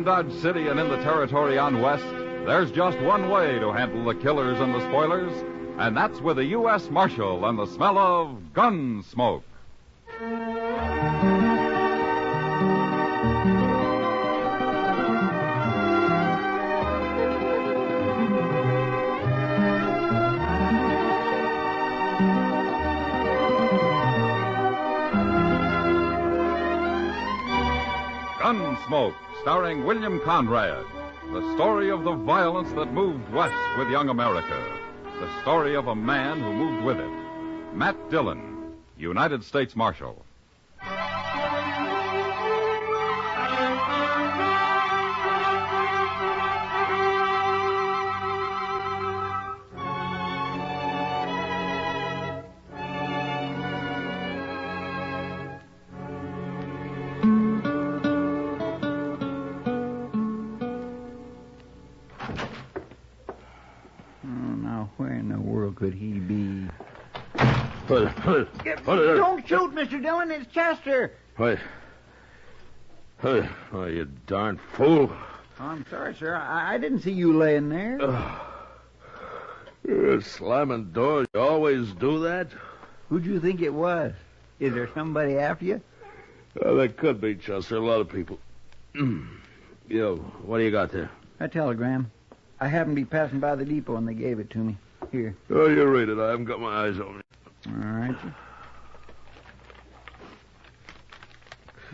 Dodge City and in the territory on west, there's just one way to handle the killers and the spoilers, and that's with a U.S. Marshal and the smell of Gunsmoke. Gunsmoke, starring William Conrad. The story of the violence that moved west with young America. The story of a man who moved with it. Matt Dillon, United States Marshal. Could he be? Don't shoot, Mr. Dillon. It's Chester. Wait. Oh, you darn fool. Oh, I'm sorry, sir. I didn't see you laying there. You're slamming doors. You always do that? Who'd you think it was? Is there somebody after you? There could be, Chester. A lot of people. Yo, what do you got there? A telegram. I happened to be passing by the depot and they gave it to me. Here. Oh, you read it. I haven't got my eyes on it. All right.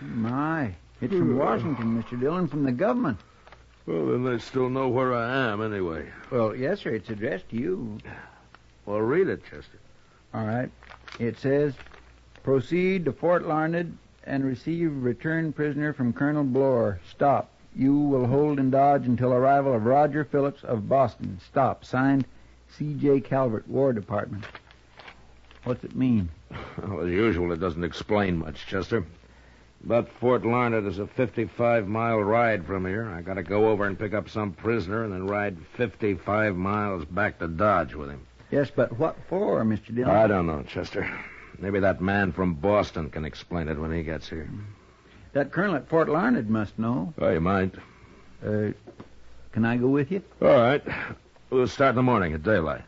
My. It's from Washington, Mr. Dillon, from the government. Well, then they still know where I am anyway. Well, yes, sir. It's addressed to you. Well, read it, Chester. All right. It says, proceed to Fort Larned and receive return prisoner from Colonel Bloor. Stop. You will hold in Dodge until arrival of Roger Phillips of Boston. Stop. Signed, C.J. Calvert, War Department. What's it mean? Well, as usual, it doesn't explain much, Chester. But Fort Larned is a 55-mile ride from here. I got to go over and pick up some prisoner and then ride 55 miles back to Dodge with him. Yes, but what for, Mr. Dillon? I don't know, Chester. Maybe that man from Boston can explain it when he gets here. That colonel at Fort Larned must know. Oh, you might. Can I go with you? All right. We'll start in the morning at daylight.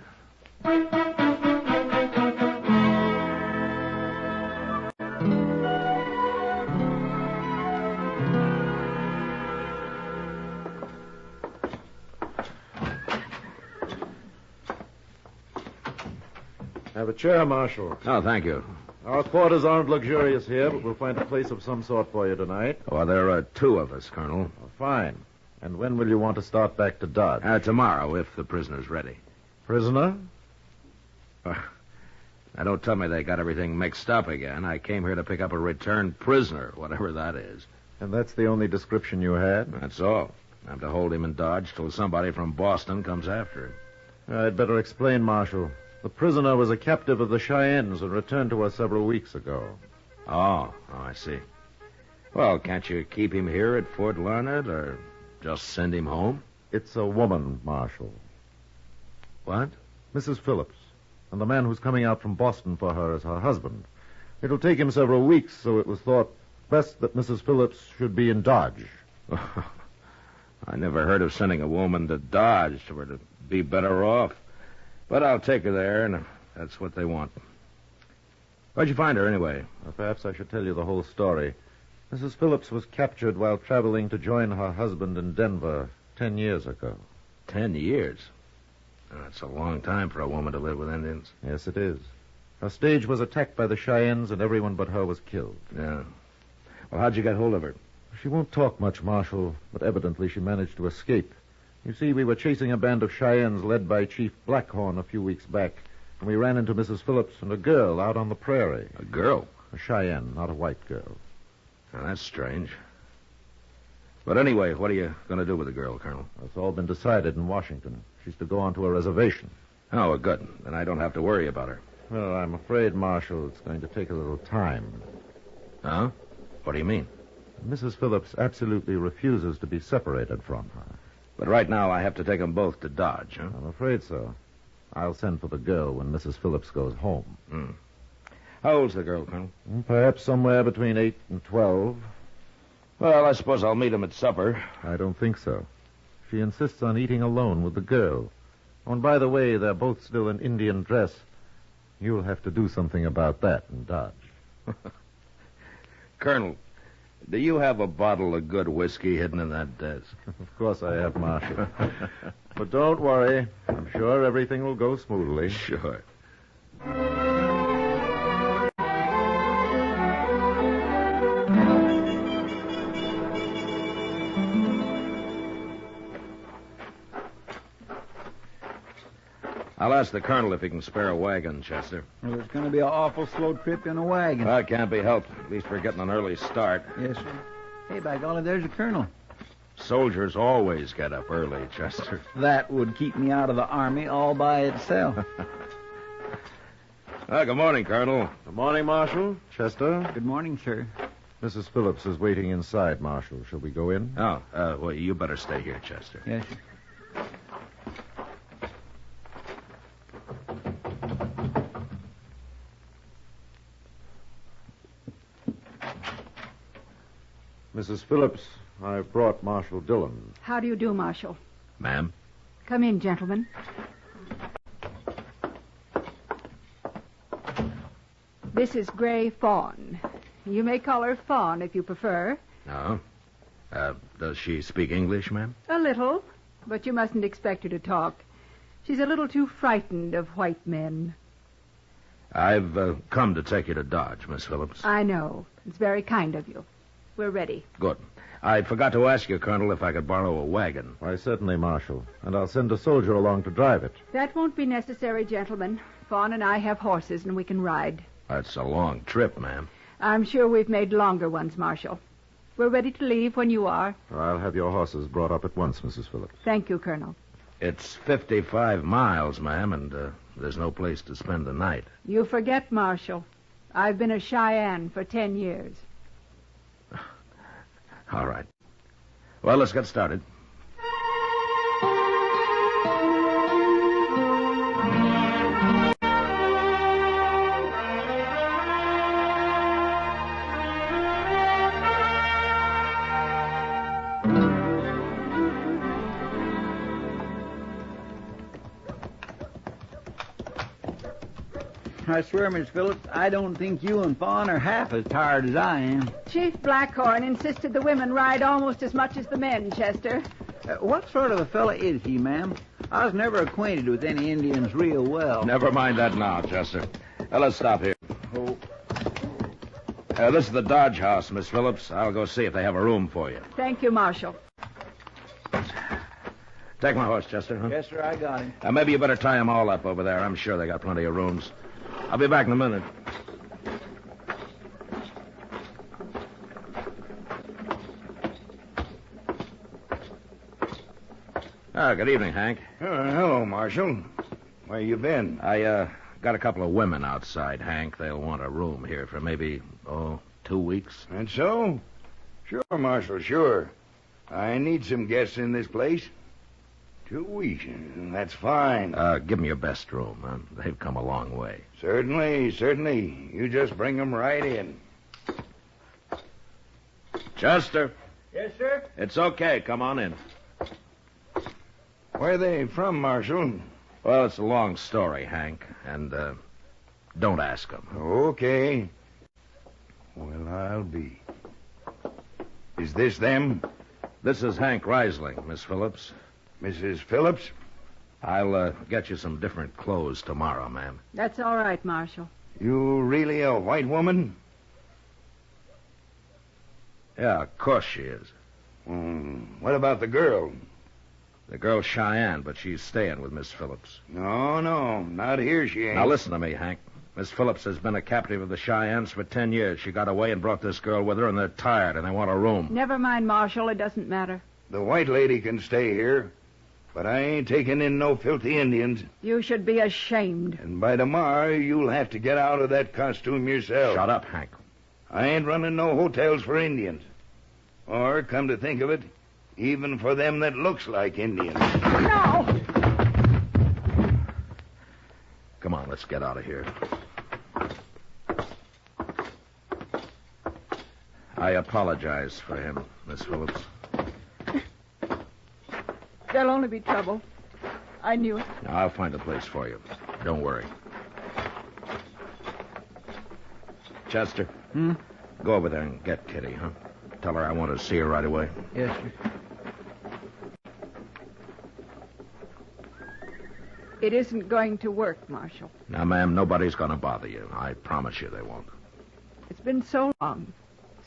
Have a chair, Marshal. Oh, thank you. Our quarters aren't luxurious here, but we'll find a place of some sort for you tonight. Well, there are two of us, Colonel. Oh, fine. And when will you want to start back to Dodge? Tomorrow, if the prisoner's ready. Prisoner? Now, don't tell me they got everything mixed up again. I came here to pick up a returned prisoner, whatever that is. And that's the only description you had? That's all. I have to hold him in Dodge till somebody from Boston comes after him. I'd better explain, Marshal. The prisoner was a captive of the Cheyennes and returned to us several weeks ago. Oh, I see. Well, can't you keep him here at Fort Larned or just send him home? It's a woman, Marshal. What? Mrs. Phillips. And the man who's coming out from Boston for her is her husband. It'll take him several weeks, so it was thought best that Mrs. Phillips should be in Dodge. I never heard of sending a woman to Dodge for her to be better off. But I'll take her there, and that's what they want. Where'd you find her, anyway? Well, perhaps I should tell you the whole story. Mrs. Phillips was captured while traveling to join her husband in Denver 10 years ago. 10 years? That's a long time for a woman to live with Indians. Yes, it is. Her stage was attacked by the Cheyennes, and everyone but her was killed. Yeah. Well, how'd you get hold of her? She won't talk much, Marshal, but evidently she managed to escape. You see, we were chasing a band of Cheyennes led by Chief Blackhorn a few weeks back, and we ran into Mrs. Phillips and a girl out on the prairie. A girl? A Cheyenne, not a white girl. Now, that's strange. But anyway, what are you going to do with the girl, Colonel? It's all been decided in Washington. She's to go onto a reservation. Oh, well, good. Then I don't have to worry about her. Well, I'm afraid, Marshal, it's going to take a little time. Huh? What do you mean? Mrs. Phillips absolutely refuses to be separated from her. But right now I have to take them both to Dodge, huh? I'm afraid so. I'll send for the girl when Mrs. Phillips goes home. How old's the girl, Colonel? Perhaps somewhere between 8 and 12. Well, I suppose I'll meet him at supper. I don't think so. She insists on eating alone with the girl. Oh, and by the way, they're both still in Indian dress. You'll have to do something about that in Dodge. Colonel, do you have a bottle of good whiskey hidden in that desk? Of course I have, Marshal. But don't worry. I'm sure everything will go smoothly. Sure. I'll ask the colonel if he can spare a wagon, Chester. Well, it's going to be an awful slow trip in a wagon. Well, it can't be helped. At least we're getting an early start. Yes, sir. Hey, by golly, there's the colonel. Soldiers always get up early, Chester. That would keep me out of the Army all by itself. Good morning, Colonel. Good morning, Marshal. Chester. Good morning, sir. Mrs. Phillips is waiting inside, Marshal. Shall we go in? Oh, well, you better stay here, Chester. Yes, sir. Mrs. Phillips, I've brought Marshal Dillon. How do you do, Marshal? Ma'am? Come in, gentlemen. This is Gray Fawn. You may call her Fawn if you prefer. No. Does she speak English, ma'am? A little, but you mustn't expect her to talk. She's a little too frightened of white men. I've come to take you to Dodge, Miss Phillips. I know. It's very kind of you. We're ready. Good. I forgot to ask you, Colonel, if I could borrow a wagon. Why, certainly, Marshal. And I'll send a soldier along to drive it. That won't be necessary, gentlemen. Fawn and I have horses, and we can ride. That's a long trip, ma'am. I'm sure we've made longer ones, Marshal. We're ready to leave when you are. I'll have your horses brought up at once, Mrs. Phillips. Thank you, Colonel. It's 55 miles, ma'am, and there's no place to spend the night. You forget, Marshal. I've been a Cheyenne for 10 years. All right. Well, let's get started. I swear, Miss Phillips, I don't think you and Fawn are half as tired as I am. Chief Blackhorn insisted the women ride almost as much as the men, Chester. What sort of a fella is he, ma'am? I was never acquainted with any Indians real well. Never mind that now, Chester. Let's stop here. Oh. This is the Dodge house, Miss Phillips. I'll go see if they have a room for you. Thank you, Marshal. Take my horse, Chester. Huh? Yes, sir, I got him. Maybe you better tie them all up over there. I'm sure they got plenty of rooms. I'll be back in a minute. Good evening, Hank. Hello, Marshal. Where you been? I got a couple of women outside, Hank. They'll want a room here for maybe, 2 weeks. And so? Sure, Marshal, sure. I need some guests in this place. 2 weeks. That's fine. Give them your best room. They've come a long way. Certainly, certainly. You just bring them right in. Chester. Yes, sir? It's okay. Come on in. Where are they from, Marshal? Well, it's a long story, Hank. And, don't ask them. Okay. Well, I'll be. Is this them? This is Hank Reisling, Miss Phillips. Mrs. Phillips? I'll get you some different clothes tomorrow, ma'am. That's all right, Marshal. You really a white woman? Yeah, of course she is. What about the girl? The girl's Cheyenne, but she's staying with Miss Phillips. No, not here she ain't. Now, listen to me, Hank. Miss Phillips has been a captive of the Cheyennes for 10 years. She got away and brought this girl with her, and they're tired, and they want a room. Never mind, Marshal. It doesn't matter. The white lady can stay here, but I ain't taking in no filthy Indians. You should be ashamed. And by tomorrow, you'll have to get out of that costume yourself. Shut up, Hank. I ain't running no hotels for Indians. Or, come to think of it, even for them that looks like Indians. No! Come on, let's get out of here. I apologize for him, Miss Phillips. There'll only be trouble. I knew it. I'll find a place for you. Don't worry. Chester. Go over there and get Kitty, huh? Tell her I want to see her right away. Yes, sir. It isn't going to work, Marshal. Now, ma'am, nobody's going to bother you. I promise you they won't. It's been so long.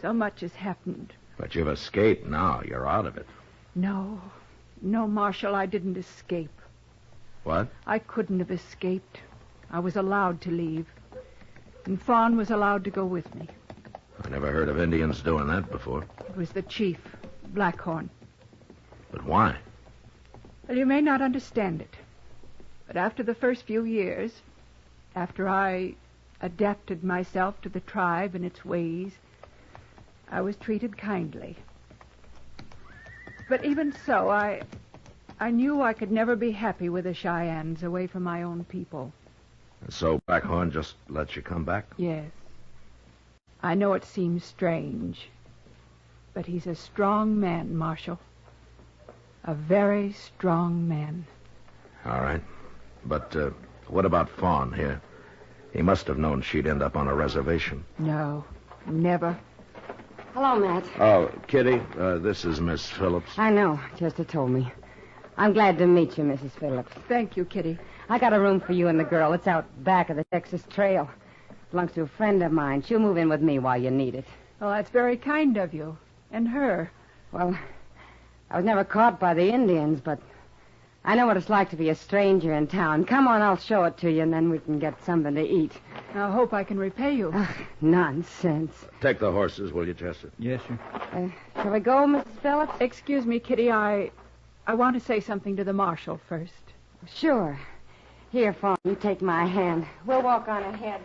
So much has happened. But you've escaped now. You're out of it. No, Marshal, I didn't escape. What? I couldn't have escaped. I was allowed to leave. And Fawn was allowed to go with me. I never heard of Indians doing that before. It was the chief, Blackhorn. But why? Well, you may not understand it. But after the first few years, after I adapted myself to the tribe and its ways, I was treated kindly. But even so, I knew I could never be happy with the Cheyennes away from my own people. And so Blackhorn just lets you come back? Yes. I know it seems strange, but he's a strong man, Marshal. A very strong man. All right. But what about Fawn here? He must have known she'd end up on a reservation. No, never. Hello, Matt. Oh, Kitty, this is Miss Phillips. I know. Chester told me. I'm glad to meet you, Mrs. Phillips. Thank you, Kitty. I got a room for you and the girl. It's out back of the Texas Trail. Belongs to a friend of mine. She'll move in with me while you need it. Well, that's very kind of you. And her. Well, I was never caught by the Indians, but I know what it's like to be a stranger in town. Come on, I'll show it to you, and then we can get something to eat. I hope I can repay you. Nonsense. Take the horses, will you, Chester? Yes, sir. Shall we go, Mrs. Phillips? Excuse me, Kitty. I want to say something to the marshal first. Sure. Here, Fawn, you take my hand. We'll walk on ahead.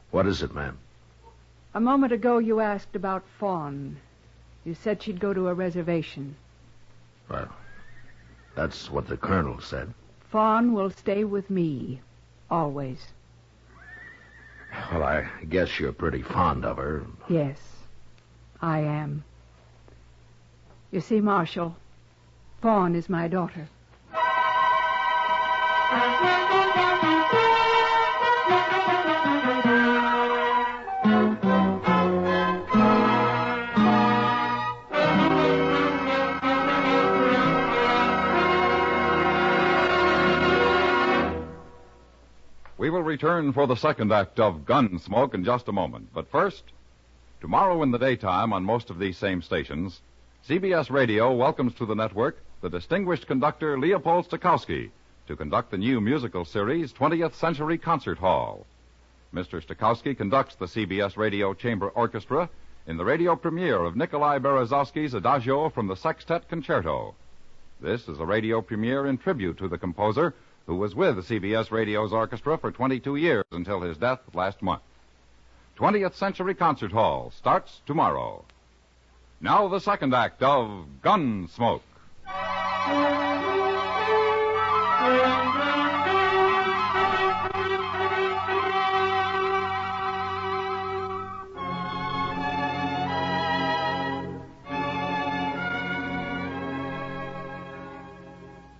What is it, ma'am? A moment ago, you asked about Fawn. You said she'd go to a reservation. Well, that's what the colonel said. Fawn will stay with me. Always. Well, I guess you're pretty fond of her. Yes, I am. You see, Marshal, Fawn is my daughter. We will return for the second act of Gunsmoke in just a moment. But first, tomorrow in the daytime on most of these same stations, CBS Radio welcomes to the network the distinguished conductor Leopold Stokowski to conduct the new musical series 20th Century Concert Hall. Mr. Stokowski conducts the CBS Radio Chamber Orchestra in the radio premiere of Nikolai Berezovsky's Adagio from the Sextet Concerto. This is a radio premiere in tribute to the composer who was with CBS Radio's orchestra for 22 years until his death last month. 20th Century Concert Hall starts tomorrow. Now the second act of Gunsmoke.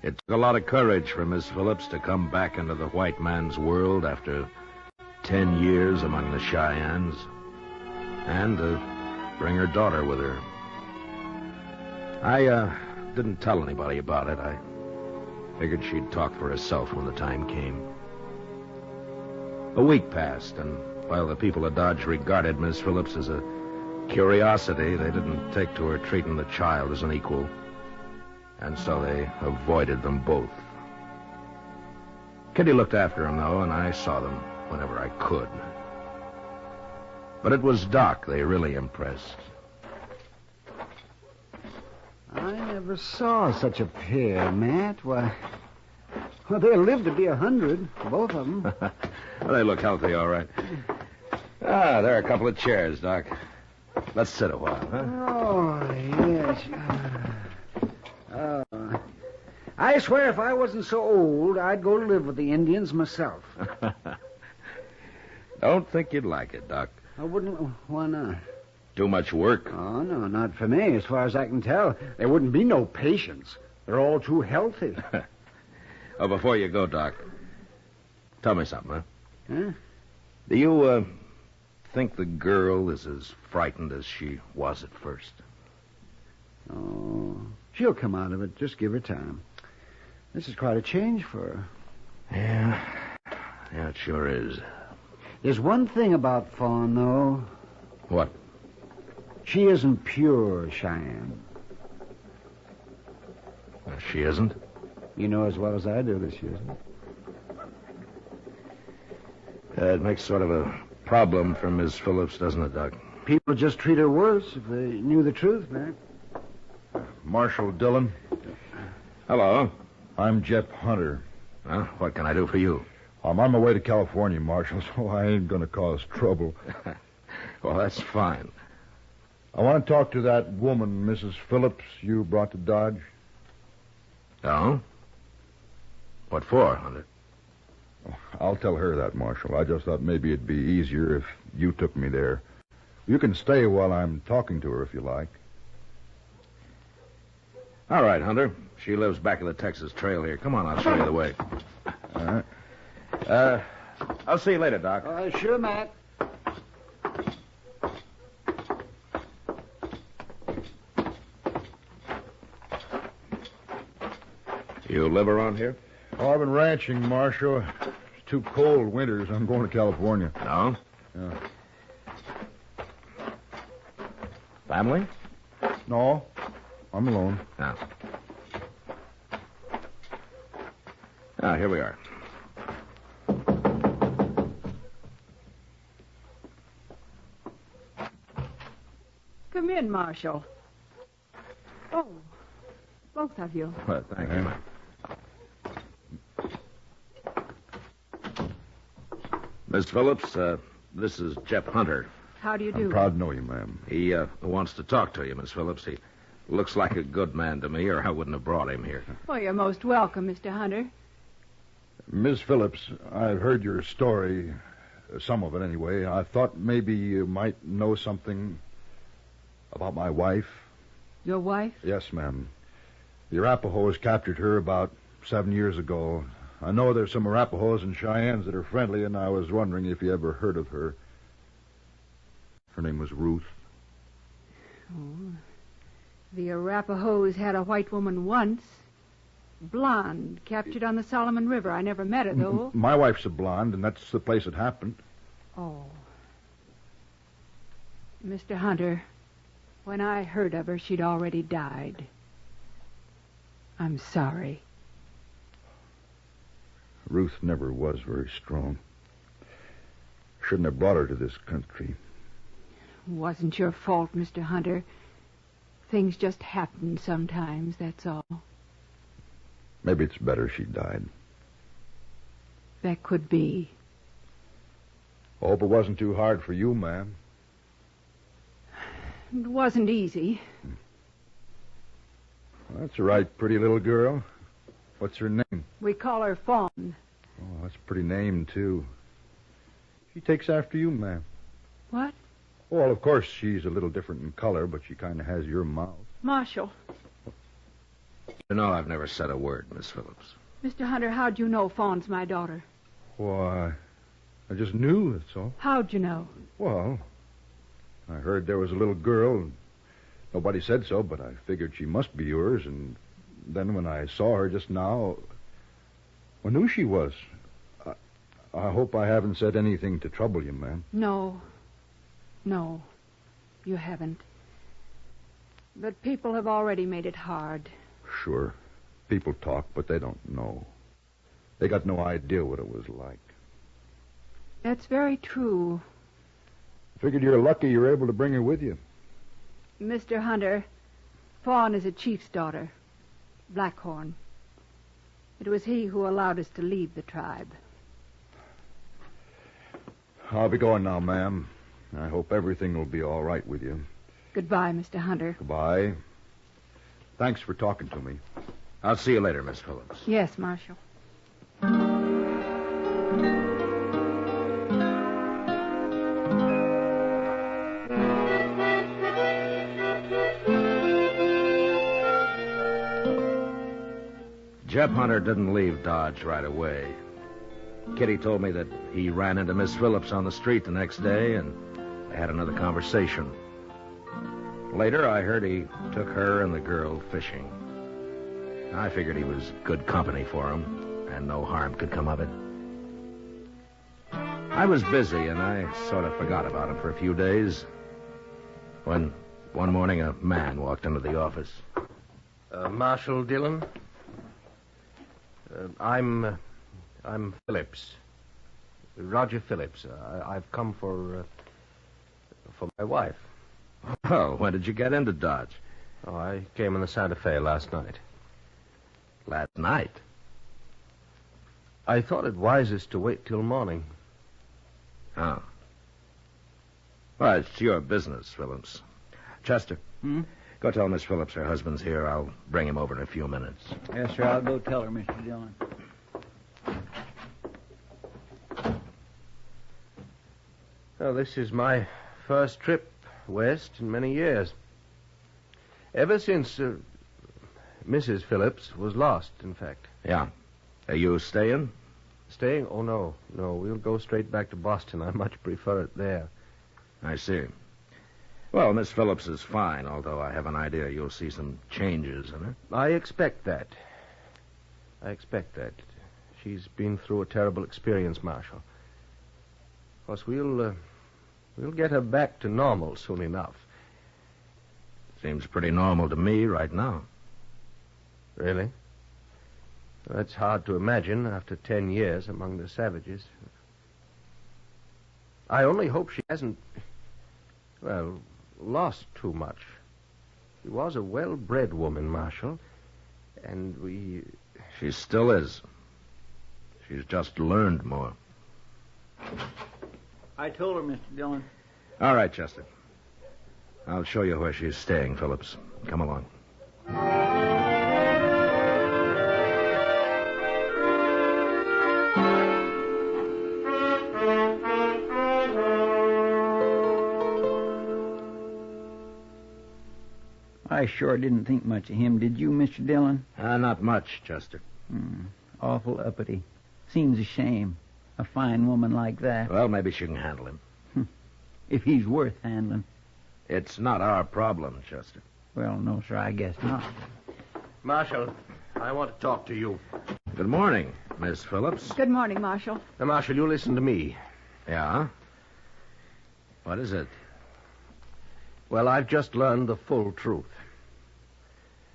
It took a lot of courage for Miss Phillips to come back into the white man's world after 10 years among the Cheyennes, and to bring her daughter with her. I didn't tell anybody about it. I figured she'd talk for herself when the time came. A week passed, and while the people of Dodge regarded Miss Phillips as a curiosity, they didn't take to her treating the child as an equal. And so they avoided them both. Kitty looked after them, though, and I saw them whenever I could. But it was Doc they really impressed. I never saw such a pair, Matt. Why, well, they'll live to be 100, both of them. Well, they look healthy, all right. Ah, there are a couple of chairs, Doc. Let's sit a while, huh? Oh, yes. I swear if I wasn't so old, I'd go to live with the Indians myself. Don't think you'd like it, Doc. I wouldn't. Why not? Too much work. Oh, no, not for me. As far as I can tell, there wouldn't be no patients. They're all too healthy. Oh, before you go, Doc, tell me something, huh? Huh? Do you, think the girl is as frightened as she was at first? Oh, she'll come out of it. Just give her time. This is quite a change for her. Yeah. Yeah, it sure is. There's one thing about Fawn, though. What? She isn't pure, Cheyenne. She isn't? You know as well as I do that she isn't. It makes sort of a problem for Miss Phillips, doesn't it, Doc? People just treat her worse if they knew the truth, man. Marshal Dillon. Hello. I'm Jep Hunter. Well, what can I do for you? I'm on my way to California, Marshal, so I ain't going to cause trouble. Well, that's fine. I want to talk to that woman, Mrs. Phillips, you brought to Dodge. Oh? What for, Hunter? I'll tell her that, Marshal. I just thought maybe it'd be easier if you took me there. You can stay while I'm talking to her if you like. All right, Hunter. She lives back of the Texas Trail here. Come on, I'll show you the way. All right. I'll see you later, Doc. Sure, Matt. You live around here? Oh, I've been ranching, Marshal. It's too cold winters. I'm going to California. No? Yeah. Family? No, I'm alone. No. Ah, here we are. Come in, Marshal. Oh, both of you. Well, thank you. Miss Phillips, this is Jep Hunter. How do you do? I'm proud to know you, ma'am. He wants to talk to you, Miss Phillips. He looks like a good man to me, or I wouldn't have brought him here. Well, you're most welcome, Mr. Hunter. Miss Phillips, I've heard your story, some of it anyway. I thought maybe you might know something about my wife. Your wife? Yes, ma'am. The Arapahoes captured her about 7 years ago. I know there's some Arapahoes and Cheyennes that are friendly, and I was wondering if you ever heard of her. Her name was Ruth. Oh. The Arapahoes had a white woman once. Blonde, captured on the Solomon River. I never met her, though. My wife's a blonde, and that's the place it happened. Oh. Mr. Hunter, when I heard of her, she'd already died. I'm sorry. Ruth never was very strong. Shouldn't have brought her to this country. Wasn't your fault, Mr. Hunter. Things just happen sometimes, that's all. Maybe it's better she died. That could be. I hope it wasn't too hard for you, ma'am. It wasn't easy. Well, that's a right pretty little girl. What's her name? We call her Fawn. Oh, that's a pretty name, too. She takes after you, ma'am. What? Well, of course, she's a little different in color, but she kind of has your mouth. Marshal. You know, I've never said a word, Miss Phillips. Mr. Hunter, how'd you know Fawn's my daughter? Why, I just knew, that's all. How'd you know? Well, I heard there was a little girl. Nobody said so, but I figured she must be yours, and then when I saw her just now, I knew she was. I hope I haven't said anything to trouble you, ma'am. No, you haven't. But people have already made it hard. Sure. People talk, but they don't know. They got no idea what it was like. That's very true. Figured you're lucky you're able to bring her with you. Mr. Hunter, Fawn is a chief's daughter, Blackhorn. It was he who allowed us to leave the tribe. I'll be going now, ma'am. I hope everything will be all right with you. Goodbye, Mr. Hunter. Goodbye. Thanks for talking to me. I'll see you later, Miss Phillips. Yes, Marshal. Jeb Hunter didn't leave Dodge right away. Kitty told me that he ran into Miss Phillips on the street the next day, and they had another conversation. Later, I heard he took her and the girl fishing. I figured he was good company for him, and no harm could come of it. I was busy, and I sort of forgot about him for a few days, when one morning a man walked into the office. Marshal Dillon? I'm Phillips. Roger Phillips. I've come for my wife. Well, when did you get into Dodge? Oh, I came in the Santa Fe last night. Last night? I thought it wisest to wait till morning. Oh. Well, it's your business, Phillips. Chester, go tell Miss Phillips her husband's here. I'll bring him over in a few minutes. Yes, sir. I'll go tell her, Mr. Dillon. Well, this is my first trip west in many years. Ever since Mrs. Phillips was lost, in fact. Yeah. Are you staying? Staying? Oh, no. No, we'll go straight back to Boston. I much prefer it there. I see. Well, Miss Phillips is fine, although I have an idea you'll see some changes in her. I expect that. She's been through a terrible experience, Marshal. Of course, we'll get her back to normal soon enough. Seems pretty normal to me right now. Really? That's hard to imagine after 10 years among the savages. I only hope she hasn't, lost too much. She was a well-bred woman, Marshal, and we... She still is. She's just learned more. I told her, Mr. Dillon. All right, Chester. I'll show you where she's staying, Phillips. Come along. I sure didn't think much of him, did you, Mr. Dillon? Not much, Chester. Awful uppity. Seems a shame. A fine woman like that. Well, maybe she can handle him. If he's worth handling. It's not our problem, Chester. Well, no, sir, I guess not. Marshal, I want to talk to you. Good morning, Miss Phillips. Good morning, Marshal. Now, Marshal, you listen to me. Yeah? What is it? Well, I've just learned the full truth.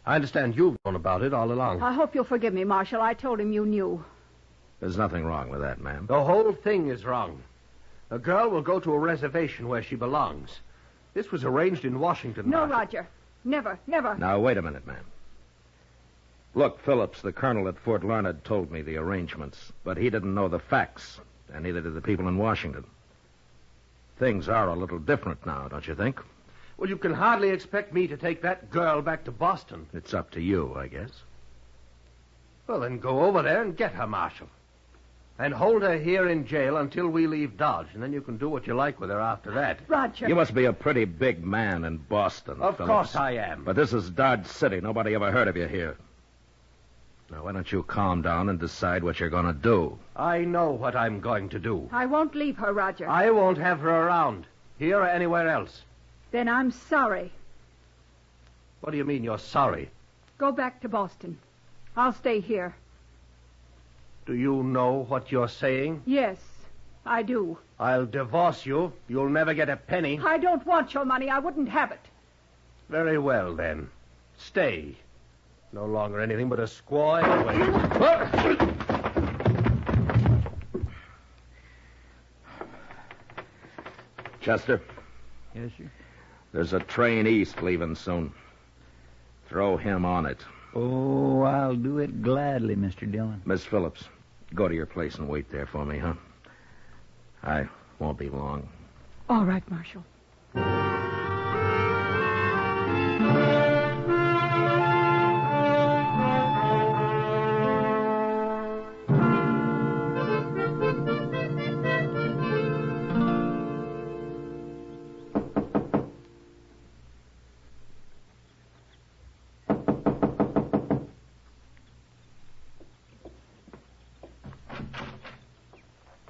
I understand you've known about it all along. I hope you'll forgive me, Marshal. I told him you knew. There's nothing wrong with that, ma'am. The whole thing is wrong. A girl will go to a reservation where she belongs. This was arranged in Washington. No, Marshal. Roger. Never, never. Now, wait a minute, ma'am. Look, Phillips, the colonel at Fort Larned told me the arrangements, but he didn't know the facts, and neither did the people in Washington. Things are a little different now, don't you think? Well, you can hardly expect me to take that girl back to Boston. It's up to you, I guess. Well, then go over there and get her, Marshal. And hold her here in jail until we leave Dodge, and then you can do what you like with her after that. Roger. You must be a pretty big man in Boston, Of Phillips. course I am. But this is Dodge City. Nobody ever heard of you here. Now, why don't you calm down and decide what you're going to do? I know what I'm going to do. I won't leave her, Roger. I won't have her around, here or anywhere else. Then I'm sorry. What do you mean you're sorry? Go back to Boston. I'll stay here. Do you know what you're saying? Yes, I do. I'll divorce you. You'll never get a penny. I don't want your money. I wouldn't have it. Very well, then. Stay. No longer anything but a squaw anyway. Chester, Yes, sir. there's a train east leaving soon. Throw him on it. Oh, I'll do it gladly, Mr. Dillon. Miss Phillips, go to your place and wait there for me, huh? I won't be long. All right, Marshal.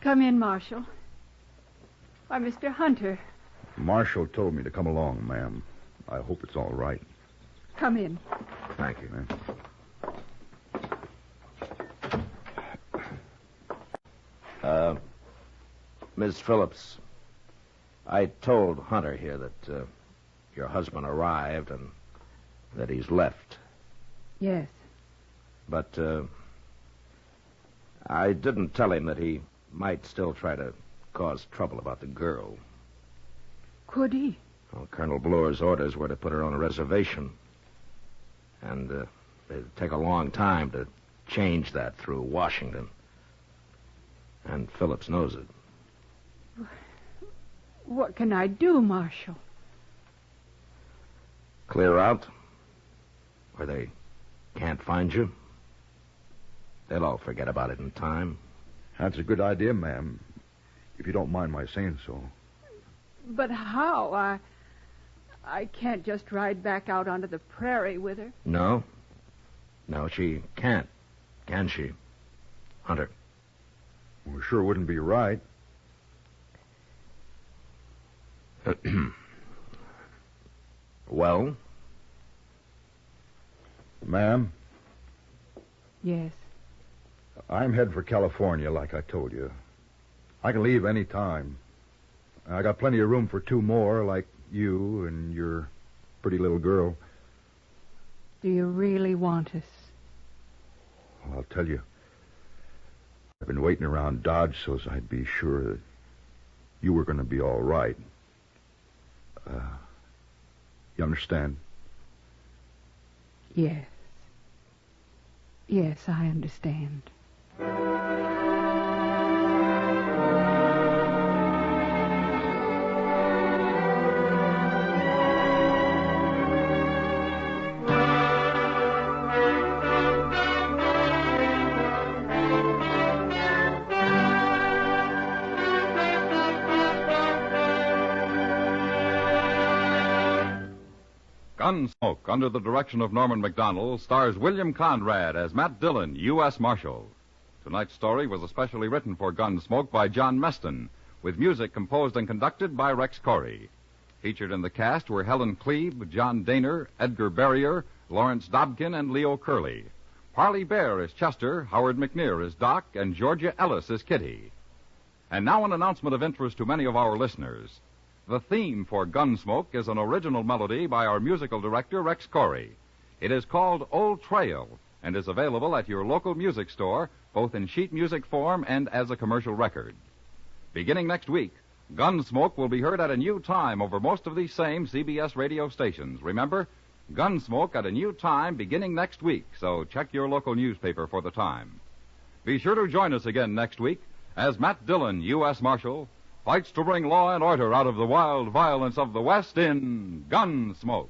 Come in, Marshal. Why, Mr. Hunter. Marshal told me to come along, ma'am. I hope it's all right. Come in. Thank you. Miss Phillips, I told Hunter here that your husband arrived and that he's left. Yes. But I didn't tell him that he might still try to cause trouble about the girl. Could he? Well, Colonel Bloor's orders were to put her on a reservation. And it'd take a long time to change that through Washington. And Phillips knows it. What can I do, Marshal? Clear out where they can't find you. They'll all forget about it in time. That's a good idea, ma'am, if you don't mind my saying so. But how? I can't just ride back out onto the prairie with her. No. No, she can't. Can she? Hunter. Well, sure wouldn't be right. Well? Ma'am? Yes. I'm headed for California, like I told you. I can leave any time. I got plenty of room for two more, like you and your pretty little girl. Do you really want us? Well, I'll tell you. I've been waiting around Dodge so as I'd be sure that you were going to be all right. You understand? Yes. Yes, I understand. Gunsmoke, under the direction of Norman Macdonnell, stars William Conrad as Matt Dillon, U.S. Marshal. Tonight's story was especially written for Gunsmoke by John Meston, with music composed and conducted by Rex Corey. Featured in the cast were Helen Cleve, John Daner, Edgar Barrier, Lawrence Dobkin, and Leo Curley. Parley Baer is Chester, Howard McNear is Doc, and Georgia Ellis is Kitty. And now an announcement of interest to many of our listeners. The theme for Gunsmoke is an original melody by our musical director, Rex Corey. It is called Old Trail and is available at your local music store, both in sheet music form and as a commercial record. Beginning next week, Gunsmoke will be heard at a new time over most of these same CBS radio stations. Remember, Gunsmoke at a new time beginning next week, so check your local newspaper for the time. Be sure to join us again next week as Matt Dillon, U.S. Marshal, fights to bring law and order out of the wild violence of the West in Gunsmoke.